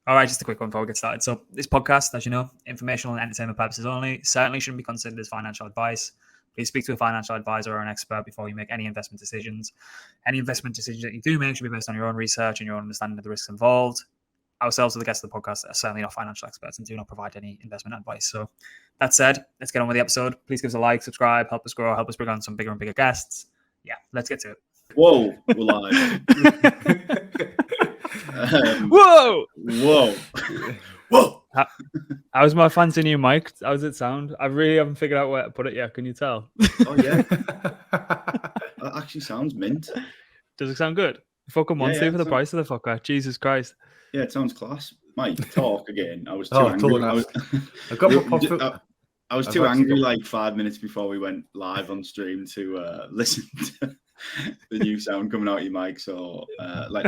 All right, just a quick one before we get started. So this podcast, as you know, informational and entertainment purposes only, certainly shouldn't be considered as financial advice. Please speak to a financial advisor or an expert before you make any investment decisions. Any investment decisions that you do make should be based on your own research and your own understanding of the risks involved. Ourselves, or the guests of the podcast, are certainly not financial experts and do not provide any investment advice. So that said, let's get on with the episode. Please give us a like, subscribe, help us grow, help us bring on some bigger and bigger guests. Yeah, let's get to it. Whoa, we're live. Whoa! How's my fancy new mic? How does it sound? I really haven't figured out where to put it yet. Can you tell? Oh, yeah. That actually sounds mint. Does it sound good? Fucking want to for the price of the fucker. Jesus Christ. Yeah, it sounds class. Mike, talk again. I was too angry. I was too angry like 5 minutes before we went live on stream to listen to the new sound coming out of your mic. So,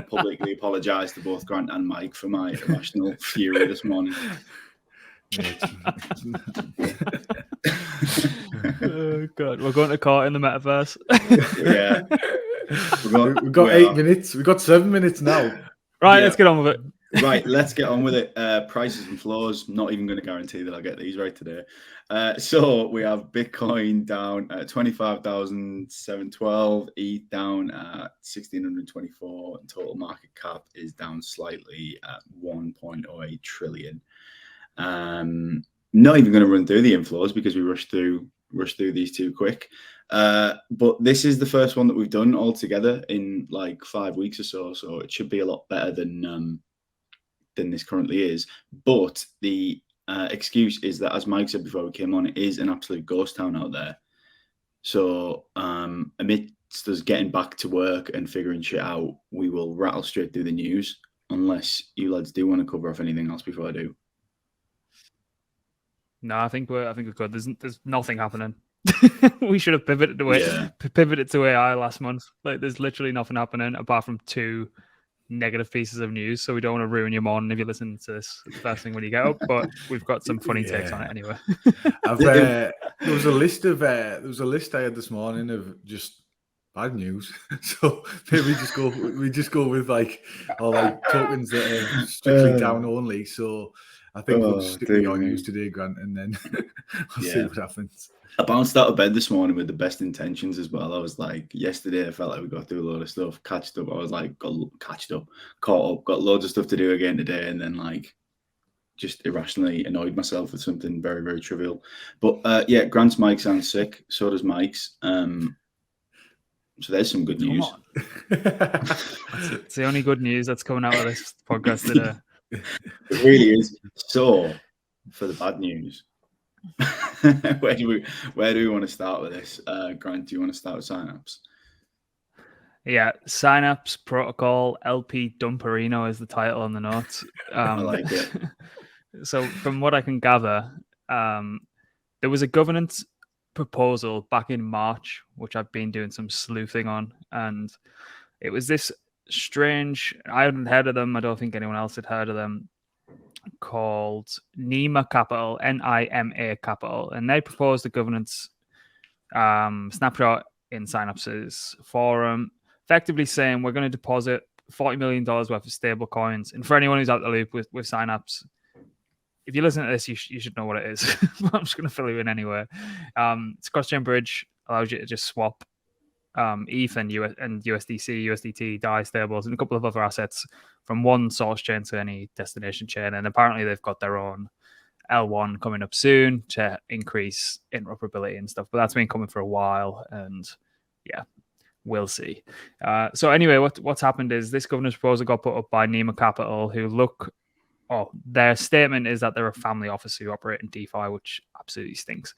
publicly apologise to both Grant and Mike for my irrational fury this morning. Oh, God. We're going to court in the metaverse. Yeah. We've got 8 minutes. We've got 7 minutes now. Right, let's get on with it. Right, let's get on with it. Prices and flows. Not even going to guarantee that I'll get these right today. So we have Bitcoin down at 25,712, ETH down at 1,624, and total market cap is down slightly at 1.08 trillion. Not even going to run through the inflows because we rushed through these too quick. But this is the first one that we've done all together in like 5 weeks or so. So it should be a lot better than this currently is. But the excuse is that, as Mike said before we came on, it is an absolute ghost town out there. So amidst us getting back to work and figuring shit out, we will rattle straight through the news, unless you lads do want to cover off anything else before I do. No, I think we're good. There's nothing happening. We should have pivoted to AI last month. Like, there's literally nothing happening apart from 2 negative pieces of news. So we don't want to ruin your morning if you listen to this first thing when you get up. But we've got some funny takes on it anyway. There was a list I had this morning of just bad news. So maybe we just go with like tokens that are strictly down only. So I think we'll just stick with your news today, Grant, and then we'll see what happens. I bounced out of bed this morning with the best intentions as well. I was like, yesterday I felt like we got through a lot of stuff, catched up. I was like, caught up, got loads of stuff to do again today, and then like just irrationally annoyed myself with something very, very trivial. But Grant's mic sounds sick. So does Mike's. So there's some good news. It's the only good news that's coming out of this podcast today. It really is. So for the bad news. Where do we want to start with this? Grant, do you want to start with signups? Yeah, signups protocol LP Dumperino is the title on the notes. I like it. So from what I can gather, there was a governance proposal back in March, which I've been doing some sleuthing on, and it was this strange, I hadn't heard of them, I don't think anyone else had heard of them, called NIMA Capital, NIMA Capital, and they proposed a governance snapshot in Synapse's forum, effectively saying we're going to deposit $40 million worth of stable coins. And for anyone who's out the loop with Synapse, if you listen to this, you should know what it is. I'm just going to fill you in anyway. It's a cross-chain bridge, allows you to just swap ETH and USDC, USDT, DAI stables, and a couple of other assets from one source chain to any destination chain. And apparently they've got their own L1 coming up soon to increase interoperability and stuff. But that's been coming for a while, and yeah, we'll see. So anyway, what's happened is this governance proposal got put up by NIMA Capital, their statement is that they're a family office who operate in DeFi, which absolutely stinks.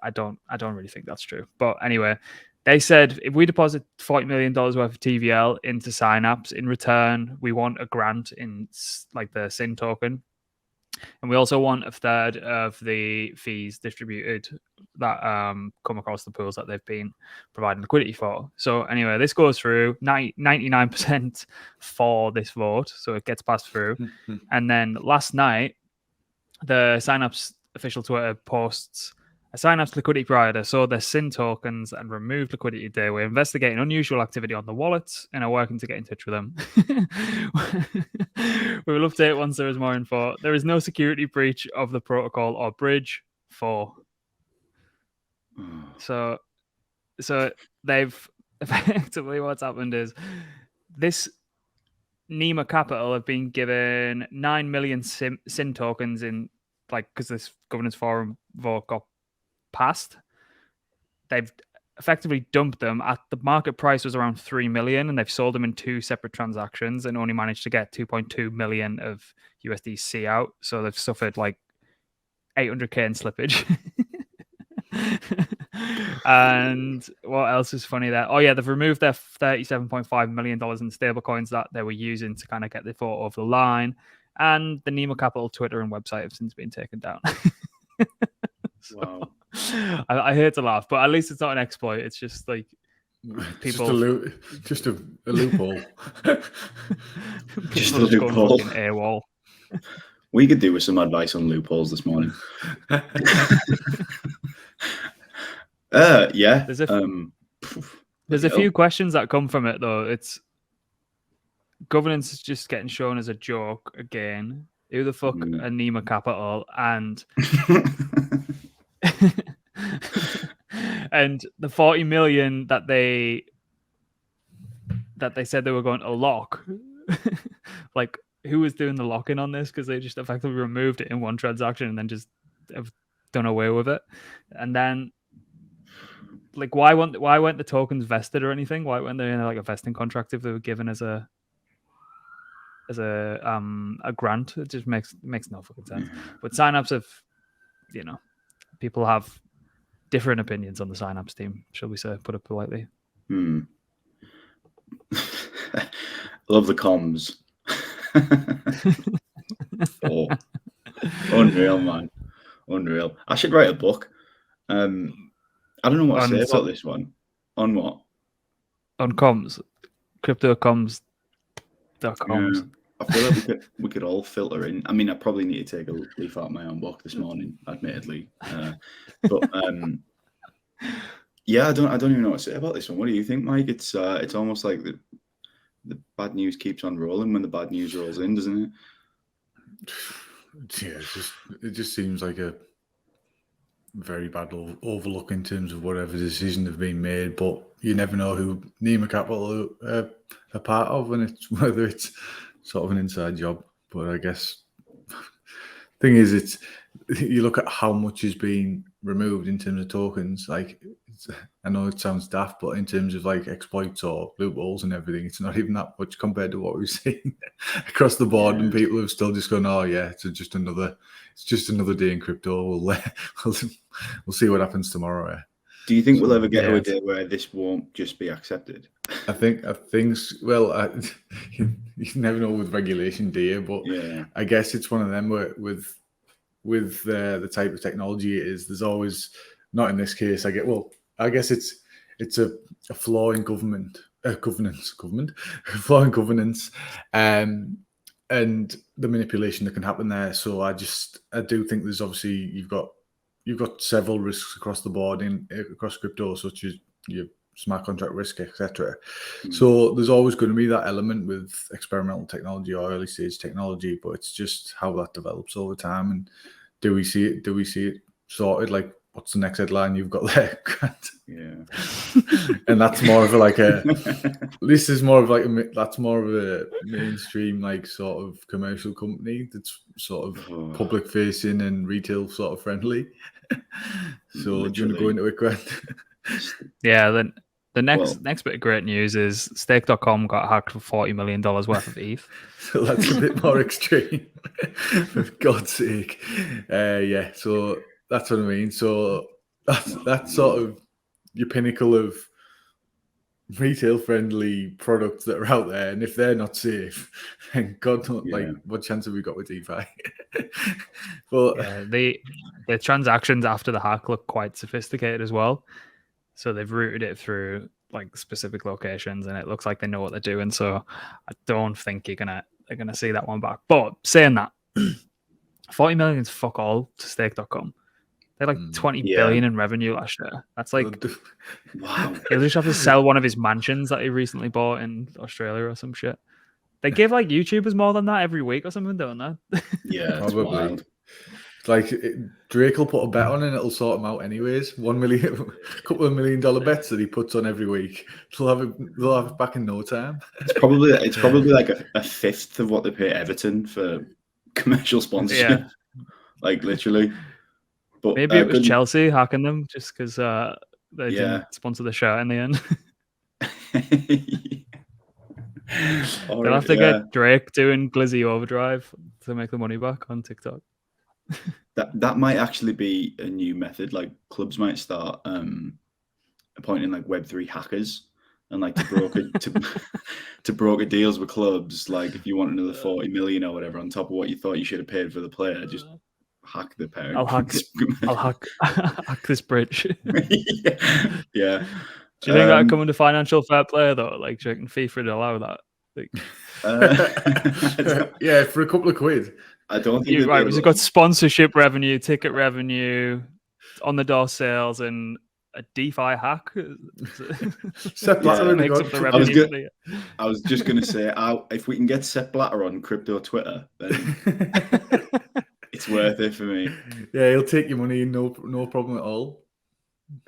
I don't really think that's true. But anyway, they said if we deposit $40 million worth of TVL into Synapse, in return, we want a grant in like the SYN token. And we also want a third of the fees distributed that come across the pools that they've been providing liquidity for. So anyway, this goes through 99% for this vote. So it gets passed through. And then last night, the Synapse official Twitter posts A Synapse liquidity provider sold their SYN tokens and removed liquidity today. We're investigating unusual activity on the wallets and are working to get in touch with them. We will update once there is more info. There is no security breach of the protocol or bridge. 4. So they've effectively, what's happened is this Nima Capital have been given 9 million SYN tokens in, like, because this governance forum vote got passed. They've effectively dumped them at the market price was around 3 million, and they've sold them in 2 separate transactions and only managed to get 2.2 million of USDC out. So they've suffered like 800k in slippage. And what else is funny there? Oh yeah, they've removed their $37.5 million in stablecoins that they were using to kind of get the photo over the line. And the Nemo Capital Twitter and website have since been taken down. Wow. I hate to laugh, but at least it's not an exploit. It's just like people just a loophole. Just a loophole. AWOL. We could do with some advice on loopholes this morning. Yeah. There's a few questions that come from it though. It's governance is just getting shown as a joke again. Who the fuck are Nima Capital and and the 40 million that they said they were going to lock. Like, who was doing the locking on this? Because they just effectively removed it in one transaction and then just have done away with it. And then, like, why weren't the tokens vested or anything? Why weren't they in like a vesting contract if they were given as a grant? It just makes no fucking sense. But Synapse have, people have different opinions on the Synapse team, shall we say, put it politely. Love the comms. Oh, unreal, man. Unreal. I should write a book. I don't know what to say about this one. On what? On comms. CryptoComms.com. Yeah. I feel like we could all filter in. I mean, I probably need to take a leaf out of my own book this morning, admittedly. But yeah, I don't even know what to say about this one. What do you think, Mike? It's almost like the bad news keeps on rolling when the bad news rolls in, doesn't it? Yeah, it just seems like a very bad overlook in terms of whatever decision have been made. But you never know who Nima Capital are part of, and whether it's sort of an inside job. But I guess thing is, you look at how much is being removed in terms of tokens. Like, I know it sounds daft, but in terms of like exploits or loopholes and everything, it's not even that much compared to what we've seen across the board. Yeah. And people have still just gone, "Oh yeah, it's just another day in crypto. We'll see what happens tomorrow." Yeah. Do you think we'll ever get to a day where this won't just be accepted? I think. Well, you never know with regulation, do you? But yeah. I guess it's one of them where with the type of technology it is, there's always, not in this case. I guess it's a flaw in governance, flaw in governance, and the manipulation that can happen there. So I do think there's obviously you've got several risks across the board across crypto, such as your smart contract risk, etc. So there's always going to be that element with experimental technology or early stage technology, but it's just how that develops over time. And do we see it sorted? Like, what's the next headline you've got there? Yeah. And that's more of this is more of that's more of a mainstream, like, sort of commercial company that's sort of public facing and retail sort of friendly. So literally. Do you want to go into it, Grant? Yeah, then the next bit of great news is stake.com got hacked for $40 million worth of ETH. So that's a bit more extreme. For God's sake. Yeah, so that's what I mean. So that's sort of your pinnacle of retail friendly products that are out there, and if they're not safe, then God knows, like, what chance have we got with DeFi? But the transactions after the hack look quite sophisticated as well. So they've routed it through like specific locations, and it looks like they know what they're doing. So I don't think they're gonna see that one back. But saying that, 40 million is fuck all to stake.com. They had like 20 billion in revenue last year. That's like, wow. he'll just have to sell one of his mansions that he recently bought in Australia or some shit. They give like YouTubers more than that every week or something, don't they? Yeah, it's Probably. wild. Like Drake will put a bet on and it'll sort him out anyways. $1 million, couple of $1 million bets that he puts on every week. They'll have it back in no time. It's probably like a fifth of what they pay Everton for commercial sponsorship. Yeah. Like literally. But maybe it was Chelsea hacking them just because they didn't sponsor the shirt in the end. They'll have to get Drake doing Glizzy Overdrive to make the money back on TikTok. That might actually be a new method. Like clubs might start appointing like Web3 hackers and like to broker deals with clubs. Like if you want another 40 million or whatever on top of what you thought you should have paid for the player, just hack the parent. I'll hack this bridge. Yeah. Do you think that would come into financial fair play though? Like, do you reckon FIFA would allow that? Like, yeah, for a couple of quid. I don't think right. We've got sponsorship revenue, ticket revenue, on the door sales, and a DeFi hack. Sepp Blatter makes up the revenue. I was just going to say, if we can get Sepp Blatter on crypto Twitter, then it's worth it for me. Yeah, he'll take your money, no problem at all.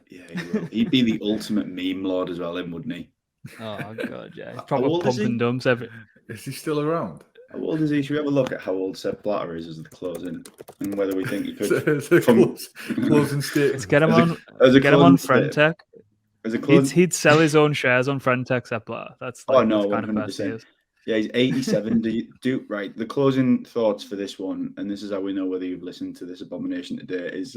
Yeah, he will. He'd be the ultimate meme lord as well, then, wouldn't he? Oh god, yeah. He's probably pumping dumps every. Is he still around? How old is he? Should we have a look at how old Sepp Blatter is as the closing and whether we think he could closing state? Let's get him on. Get him on Friendtech. He'd sell his own shares on Friendtech, Sepp Blatter. That's like, no, kind of person he is. Yeah, he's 87. Right. The closing thoughts for this one, and this is how we know whether you've listened to this abomination today, is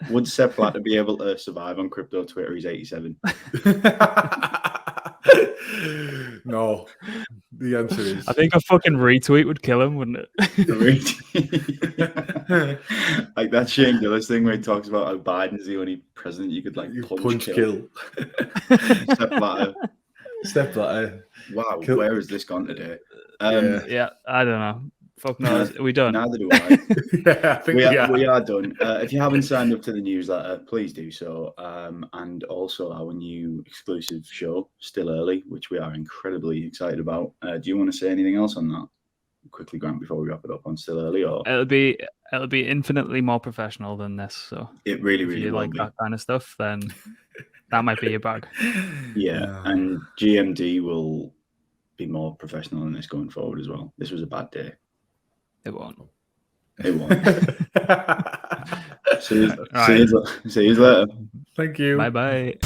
would Sepp Blatter be able to survive on crypto Twitter? He's 87. No. The answer is, I think a fucking retweet would kill him, wouldn't it? Like that Shane Gillis thing where he talks about how Biden's the only president you could like punch kill. Sepp Blatter. Wow, where has this gone today? Yeah, I don't know. Fuck knows. Are we done? Neither do I. Yeah, I think we are done. If you haven't signed up to the newsletter, please do so. And also our new exclusive show, Still Early, which we are incredibly excited about. Do you want to say anything else on that? Quickly, Grant, before we wrap it up on Still Early, or it'll be infinitely more professional than this. So it really, if you will like be. that kind of stuff, then that might be your bag. Yeah, and GMD will be more professional in this going forward as well. This was a bad day. It won't. It won't. See you later. Thank you. Bye bye.